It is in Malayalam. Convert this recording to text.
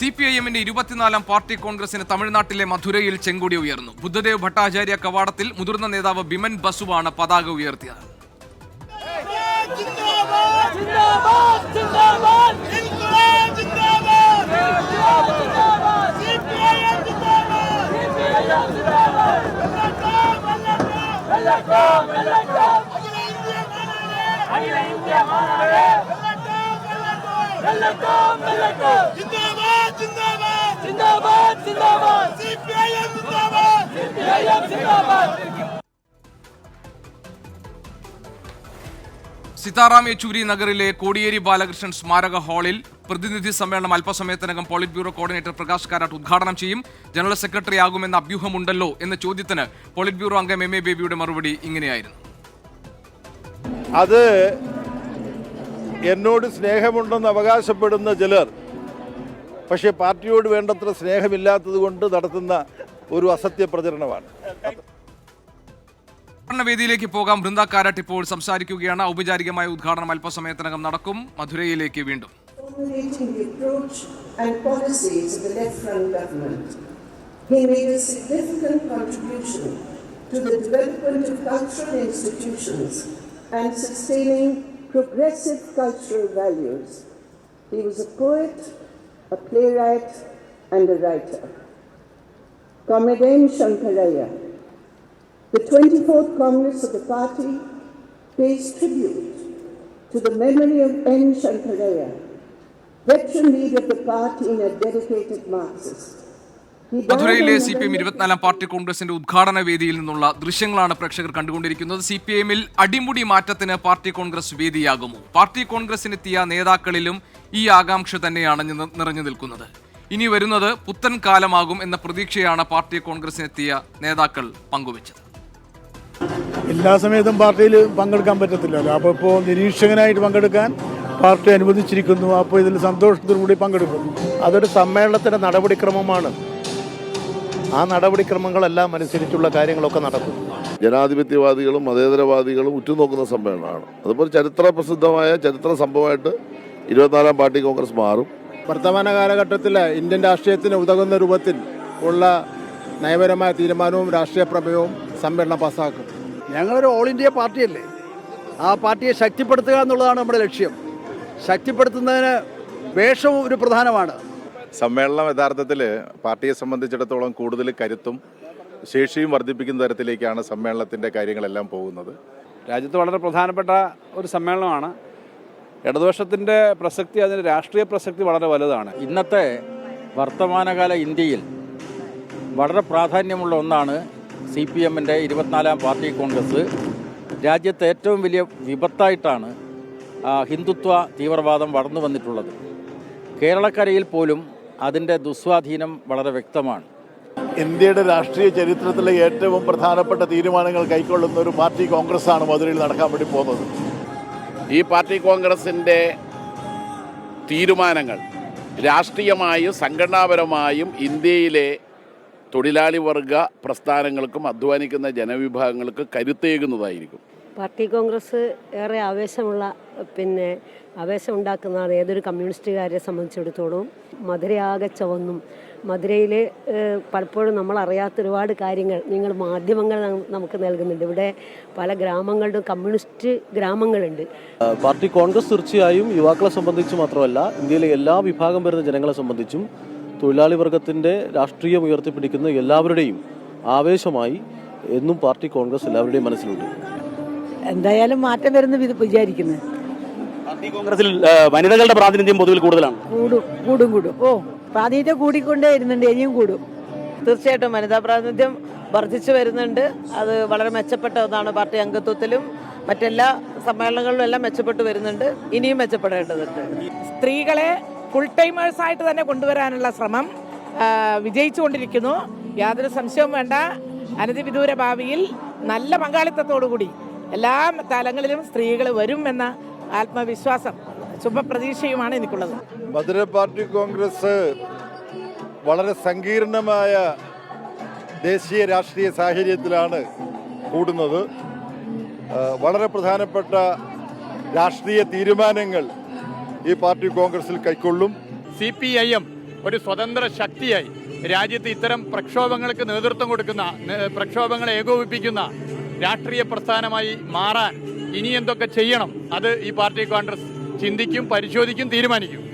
CPIM-ന്റെ 24-ാം പാർട്ടി കോൺഗ്രസിന് തമിഴ്നാട്ടിലെ മധുരയിൽ ചെങ്കൊടി ഉയർന്നു. ബുദ്ധദേവ് ഭട്ടാചാര്യ കവാടത്തിൽ മുതിർന്ന നേതാവ് ബിമൻ ബസുവാണ് പതാക ഉയർത്തിയത്. സീതാറാം യെച്ചൂരി നഗറിലെ കോടിയേരി ബാലകൃഷ്ണൻ സ്മാരക ഹാളിൽ പ്രതിനിധി സമ്മേളനം അല്പസമയത്തിനകം polit bureau coordinator Prakash Karat ഉദ്ഘാടനം ചെയ്യും. ജനറൽ സെക്രട്ടറി ആകുമെന്ന അഭ്യൂഹമുണ്ടല്ലോ എന്ന ചോദ്യത്തിന് പോളിറ്റ് ബ്യൂറോ അംഗം MA ബേബിയുടെ മറുപടി ഇങ്ങനെയായിരുന്നു. അത് എന്നോട് സ്നേഹമുണ്ടെന്ന് അവകാശപ്പെടുന്ന ചിലർ പക്ഷേ പാർട്ടിയോട് വേണ്ടത്ര സ്നേഹമില്ലാത്തത് കൊണ്ട് നടത്തുന്ന ഒരു അസത്യ പ്രചരണമാണ്. വേദിയിലേക്ക് പോകാം. ബൃന്ദ കാരാട്ട് ഇപ്പോൾ സംസാരിക്കുകയാണ്. ഔപചാരികമായ ഉദ്ഘാടനം അല്പസമയത്തിനകം നടക്കും. മധുരയിലേക്ക് വീണ്ടും. He made a significant contribution to the development of cultural institutions and sustaining progressive cultural values. He was a poet, a playwright, and a writer. Comrade N. Shankaraya, the 24th Congress of the party, pays tribute to the memory of N. Shankaraya, veteran leader of the party and a dedicated Marxist. മധുരയിലെ CPIM 24-ാം party കോൺഗ്രസിന്റെ ഉദ്ഘാടന വേദിയിൽ നിന്നുള്ള ദൃശ്യങ്ങളാണ് പ്രേക്ഷകർ കണ്ടുകൊണ്ടിരിക്കുന്നത്. CPIM-ൽ അടിമുടി മാറ്റത്തിന് പാർട്ടി കോൺഗ്രസ് വേദിയാകുമോ? പാർട്ടി കോൺഗ്രസിനെത്തിയ നേതാക്കളിലും ഈ ആകാംക്ഷ തന്നെയാണ് നിറഞ്ഞു നിൽക്കുന്നത്. ഇനി വരുന്നത് പുത്തൻ കാലമാകും എന്ന പ്രതീക്ഷയാണ് പാർട്ടി കോൺഗ്രസിനെത്തിയ നേതാക്കൾ പങ്കുവച്ചത്. എല്ലാ സമയത്തും പാർട്ടിയിൽ പങ്കെടുക്കാൻ പറ്റത്തില്ലല്ലോ. അപ്പോൾ ഇപ്പോൾ നിരീക്ഷകനായിട്ട് പങ്കെടുക്കാൻ പാർട്ടി അനുവദിച്ചിരിക്കുന്നു. അപ്പോൾ ഇതിൽ സന്തോഷത്തോടുകൂടി പങ്കെടുക്കും. അതൊരു സമ്മേളനത്തിൻ്റെ നടപടിക്രമമാണ്. ആ നടപടിക്രമങ്ങളെല്ലാം അനുസരിച്ചുള്ള കാര്യങ്ങളൊക്കെ നടക്കും. ജനാധിപത്യവാദികളും മതേതരവാദികളും ഉറ്റുനോക്കുന്ന സമ്മേളനമാണ്. അതുപോലെ ചരിത്ര സംഭവമായിട്ട് 24-ാം പാർട്ടി കോൺഗ്രസ് മാറും. വർത്തമാന കാലഘട്ടത്തിൽ ഇന്ത്യൻ രാഷ്ട്രീയത്തിന് ഉതകുന്ന രൂപത്തിൽ ഉള്ള നയപരമായ തീരുമാനവും രാഷ്ട്രീയ പ്രമേയവും സമ്മേളനം പാസ്സാക്കും. ഞങ്ങളൊരു ഓൾ ഇന്ത്യ പാർട്ടിയല്ലേ. ആ പാർട്ടിയെ ശക്തിപ്പെടുത്തുക എന്നുള്ളതാണ് നമ്മുടെ ലക്ഷ്യം. ശക്തിപ്പെടുത്തുന്നതിന് വേഷവും ഒരു പ്രധാനമാണ്. സമ്മേളനം യഥാർത്ഥത്തിൽ പാർട്ടിയെ സംബന്ധിച്ചിടത്തോളം കൂടുതൽ കരുത്തും ശേഷിയും വർദ്ധിപ്പിക്കുന്ന തരത്തിലേക്കാണ് സമ്മേളനത്തിൻ്റെ കാര്യങ്ങളെല്ലാം പോകുന്നത്. രാജ്യത്ത് വളരെ പ്രധാനപ്പെട്ട ഒരു സമ്മേളനമാണ്. ഇടതുപക്ഷത്തിൻ്റെ പ്രസക്തി, അതിൻ്റെ രാഷ്ട്രീയ പ്രസക്തി വളരെ വലുതാണ്. ഇന്നത്തെ വർത്തമാനകാല ഇന്ത്യയിൽ വളരെ പ്രാധാന്യമുള്ള ഒന്നാണ് CPM-ന്റെ 24-ാം പാർട്ടി കോൺഗ്രസ്. രാജ്യത്തെ ഏറ്റവും വലിയ വിപത്തായിട്ടാണ് ഹിന്ദുത്വ തീവ്രവാദം വളർന്നു വന്നിട്ടുള്ളത്. കേരളക്കരയിൽ പോലും അതിൻ്റെ ദുസ്വാധീനം വളരെ വ്യക്തമാണ്. ഇന്ത്യയുടെ രാഷ്ട്രീയ ചരിത്രത്തിലെ ഏറ്റവും പ്രധാനപ്പെട്ട തീരുമാനങ്ങൾ കൈക്കൊള്ളുന്ന ഒരു പാർട്ടി കോൺഗ്രസ്സാണ് മധുരയിൽ നടക്കാൻ വേണ്ടി പോകുന്നത്. ഈ പാർട്ടി കോൺഗ്രസിൻ്റെ തീരുമാനങ്ങൾ രാഷ്ട്രീയമായും സംഘടനാപരമായും ഇന്ത്യയിലെ തൊഴിലാളി വർഗ പ്രസ്ഥാനങ്ങൾക്കും അധ്വാനിക്കുന്ന ജനവിഭാഗങ്ങൾക്ക് കരുത്തേകുന്നതായിരിക്കും. പാർട്ടി കോൺഗ്രസ് ഏറെ ആവേശമുണ്ടാക്കുന്നതാണ് ഏതൊരു കമ്മ്യൂണിസ്റ്റുകാരെ സംബന്ധിച്ചിടത്തോളം. മധുരയാകെ ചുവന്നും മധുരയിൽ പലപ്പോഴും നമ്മളറിയാത്ത ഒരുപാട് കാര്യങ്ങൾ നിങ്ങൾ മാധ്യമങ്ങൾ നമുക്ക് നൽകുന്നുണ്ട്. ഇവിടെ പല ഗ്രാമങ്ങളിലും കമ്മ്യൂണിസ്റ്റ് ഗ്രാമങ്ങളുണ്ട്. പാർട്ടി കോൺഗ്രസ് തീർച്ചയായും യുവാക്കളെ സംബന്ധിച്ച് മാത്രമല്ല, ഇന്ത്യയിലെ എല്ലാ വിഭാഗം വരുന്ന ജനങ്ങളെ സംബന്ധിച്ചും തൊഴിലാളി വർഗത്തിൻ്റെ രാഷ്ട്രീയം ഉയർത്തിപ്പിടിക്കുന്ന എല്ലാവരുടെയും ആവേശമായി എന്നും പാർട്ടി കോൺഗ്രസ് എല്ലാവരുടെയും മനസ്സിലുണ്ട്. എന്തായാലും മാറ്റം വരുന്ന വിചാരിക്കുന്നത്. പാർട്ടി കോൺഗ്രസിൽ വനിതകളുടെ പ്രാതിനിധ്യം പൊതുവിൽ കൂടുതലാണ്. കൂടും. പ്രാതിനിധ്യം കൂടിക്കൊണ്ടേ ഇരുന്നുണ്ട്, ഇനിയും കൂടും. തീർച്ചയായിട്ടും വനിതാ പ്രാതിനിധ്യം വർദ്ധിച്ചു വരുന്നുണ്ട്. അത് വളരെ മെച്ചപ്പെട്ട ഒന്നാണ്. പാർട്ടി അംഗത്വത്തിലും മറ്റെല്ലാ സമ്മേളനങ്ങളിലും എല്ലാം മെച്ചപ്പെട്ടു വരുന്നുണ്ട്. ഇനിയും മെച്ചപ്പെടേണ്ടതുണ്ട്. സ്ത്രീകളെ ഫുൾ ടൈമേഴ്സ് ആയിട്ട് തന്നെ കൊണ്ടുവരാനുള്ള ശ്രമം വിജയിച്ചുകൊണ്ടിരിക്കുന്നു. യാതൊരു സംശയവും വേണ്ട. അനധിവിദൂര ഭാവിയിൽ നല്ല പങ്കാളിത്തത്തോടുകൂടി എല്ലാ തലങ്ങളിലും സ്ത്രീകൾ വരും എന്ന ആത്മവിശ്വാസം, ശുഭപ്രതീക്ഷയുമാണ് എനിക്കുള്ളത്. മധുര പാർട്ടി കോൺഗ്രസ് വളരെ സങ്കീർണമായ ദേശീയ രാഷ്ട്രീയ സാഹചര്യത്തിലാണ് കൂടുന്നത്. വളരെ പ്രധാനപ്പെട്ട രാഷ്ട്രീയ തീരുമാനങ്ങൾ ഈ പാർട്ടി കോൺഗ്രസിൽ കൈക്കൊള്ളും. CPIM ഒരു സ്വതന്ത്ര ശക്തിയായി രാജ്യത്ത് ഇത്തരം പ്രക്ഷോഭങ്ങൾക്ക് നേതൃത്വം കൊടുക്കുന്ന, പ്രക്ഷോഭങ്ങളെ ഏകോപിപ്പിക്കുന്ന രാഷ്ട്രീയ പ്രസ്ഥാനമായി മാറാൻ ഇനി എന്തൊക്കെ ചെയ്യണം അത് ഈ പാർട്ടി കോൺഗ്രസ് ചിന്തിക്കും, പരിശോധിക്കും, തീരുമാനിക്കും.